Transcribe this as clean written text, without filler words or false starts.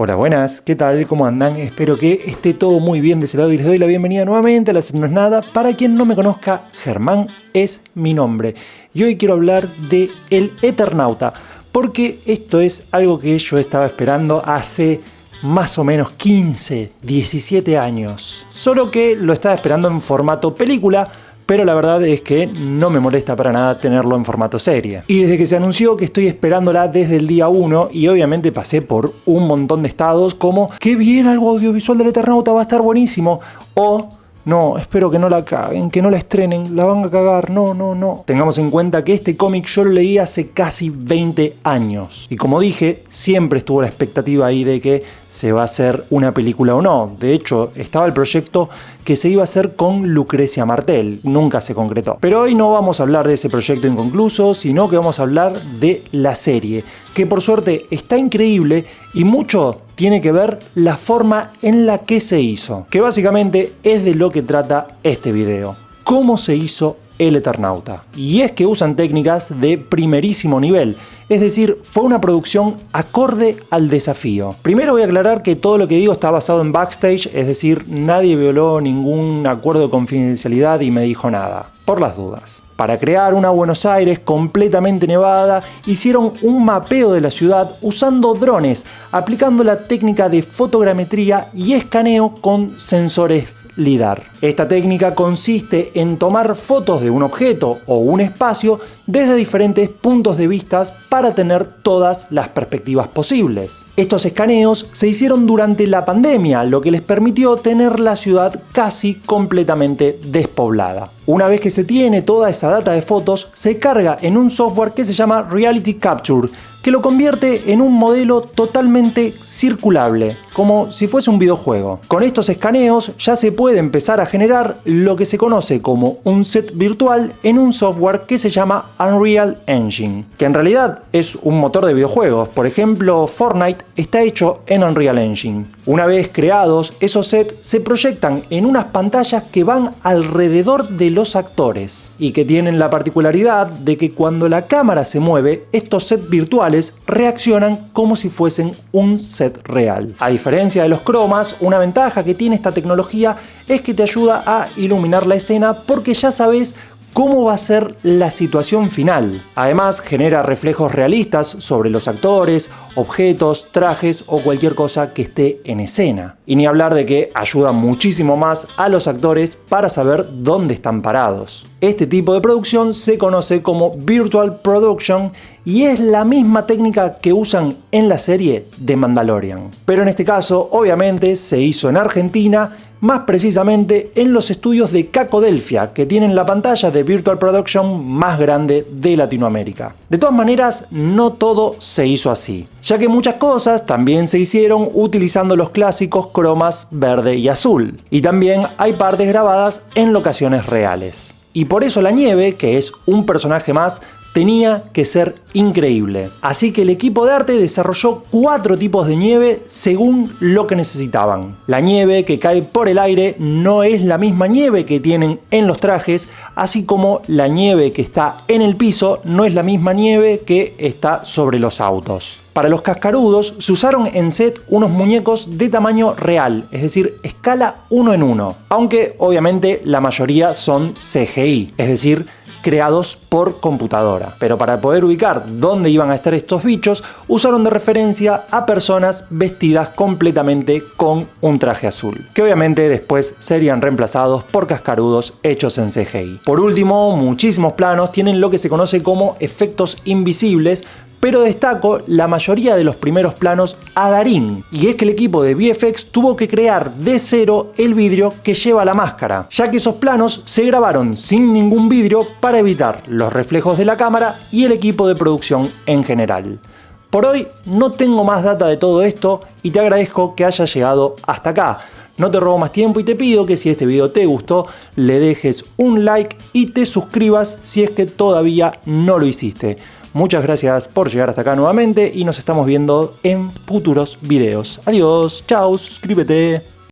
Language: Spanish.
Hola, buenas, ¿qué tal? ¿Cómo andan? Espero que esté todo muy bien de ese lado y les doy la bienvenida nuevamente a La Sed No Es Nada. Para quien no me conozca, Germán es mi nombre y hoy quiero hablar de El Eternauta, porque esto es algo que yo estaba esperando hace más o menos 15, 17 años. Solo que lo estaba esperando en formato película, pero la verdad es que no me molesta para nada tenerlo en formato serie. Y desde que se anunció que estoy esperándola desde el día 1, y obviamente pasé por un montón de estados como ¡qué bien algo audiovisual del Eternauta, va a estar buenísimo! O no, espero que no la caguen, que no la estrenen, la van a cagar, no. Tengamos en cuenta que este cómic yo lo leí hace casi 20 años. Y como dije, siempre estuvo la expectativa ahí de que se va a hacer una película o no. De hecho, estaba el proyecto que se iba a hacer con Lucrecia Martel. Nunca se concretó. Pero hoy no vamos a hablar de ese proyecto inconcluso, sino que vamos a hablar de la serie, que por suerte está increíble y mucho tiene que ver la forma en la que se hizo, que básicamente es de lo que trata este video. ¿Cómo se hizo El Eternauta? Y es que usan técnicas de primerísimo nivel, es decir, fue una producción acorde al desafío. Primero voy a aclarar que todo lo que digo está basado en backstage, es decir, nadie violó ningún acuerdo de confidencialidad y me dijo nada, por las dudas. Para crear una Buenos Aires completamente nevada, hicieron un mapeo de la ciudad usando drones, aplicando la técnica de fotogrametría y escaneo con sensores LiDAR. Esta técnica consiste en tomar fotos de un objeto o un espacio desde diferentes puntos de vista para tener todas las perspectivas posibles. Estos escaneos se hicieron durante la pandemia, lo que les permitió tener la ciudad casi completamente despoblada. Una vez que se tiene toda esa data de fotos, se carga en un software que se llama Reality Capture, que lo convierte en un modelo totalmente circulable, como si fuese un videojuego. Con estos escaneos ya se puede empezar a generar lo que se conoce como un set virtual en un software que se llama Unreal Engine, que en realidad es un motor de videojuegos. Por ejemplo, Fortnite está hecho en Unreal Engine. Una vez creados, esos sets se proyectan en unas pantallas que van alrededor de los actores y que tienen la particularidad de que cuando la cámara se mueve, estos sets virtuales reaccionan como si fuesen un set real. A diferencia de los cromas, una ventaja que tiene esta tecnología es que te ayuda a iluminar la escena porque ya sabes cómo va a ser la situación final. Además, genera reflejos realistas sobre los actores, objetos, trajes o cualquier cosa que esté en escena. Y ni hablar de que ayuda muchísimo más a los actores para saber dónde están parados. Este tipo de producción se conoce como Virtual Production y es la misma técnica que usan en la serie de Mandalorian. Pero en este caso, obviamente, se hizo en Argentina, más precisamente en los estudios de Cacodelfia, que tienen la pantalla de Virtual Production más grande de Latinoamérica. De todas maneras, no todo se hizo así, ya que muchas cosas también se hicieron utilizando los clásicos cromas verde y azul, y también hay partes grabadas en locaciones reales. Y por eso la nieve, que es un personaje más, tenía que ser increíble. Así que el equipo de arte desarrolló 4 tipos de nieve según lo que necesitaban. La nieve que cae por el aire no es la misma nieve que tienen en los trajes, así como la nieve que está en el piso no es la misma nieve que está sobre los autos. Para los cascarudos se usaron en set unos muñecos de tamaño real, es decir, escala 1 en 1, aunque obviamente la mayoría son CGI, es decir, creados por computadora. Pero para poder ubicar dónde iban a estar estos bichos, usaron de referencia a personas vestidas completamente con un traje azul, que obviamente después serían reemplazados por cascarudos hechos en CGI. Por último, muchísimos planos tienen lo que se conoce como efectos invisibles, pero destaco la mayoría de los primeros planos a Darín, y es que el equipo de VFX tuvo que crear de cero el vidrio que lleva la máscara, ya que esos planos se grabaron sin ningún vidrio para evitar los reflejos de la cámara y el equipo de producción en general. Por hoy no tengo más data de todo esto y te agradezco que hayas llegado hasta acá. No te robo más tiempo y te pido que si este video te gustó, le dejes un like y te suscribas si es que todavía no lo hiciste. Muchas gracias por llegar hasta acá nuevamente y nos estamos viendo en futuros videos. Adiós, chao, suscríbete.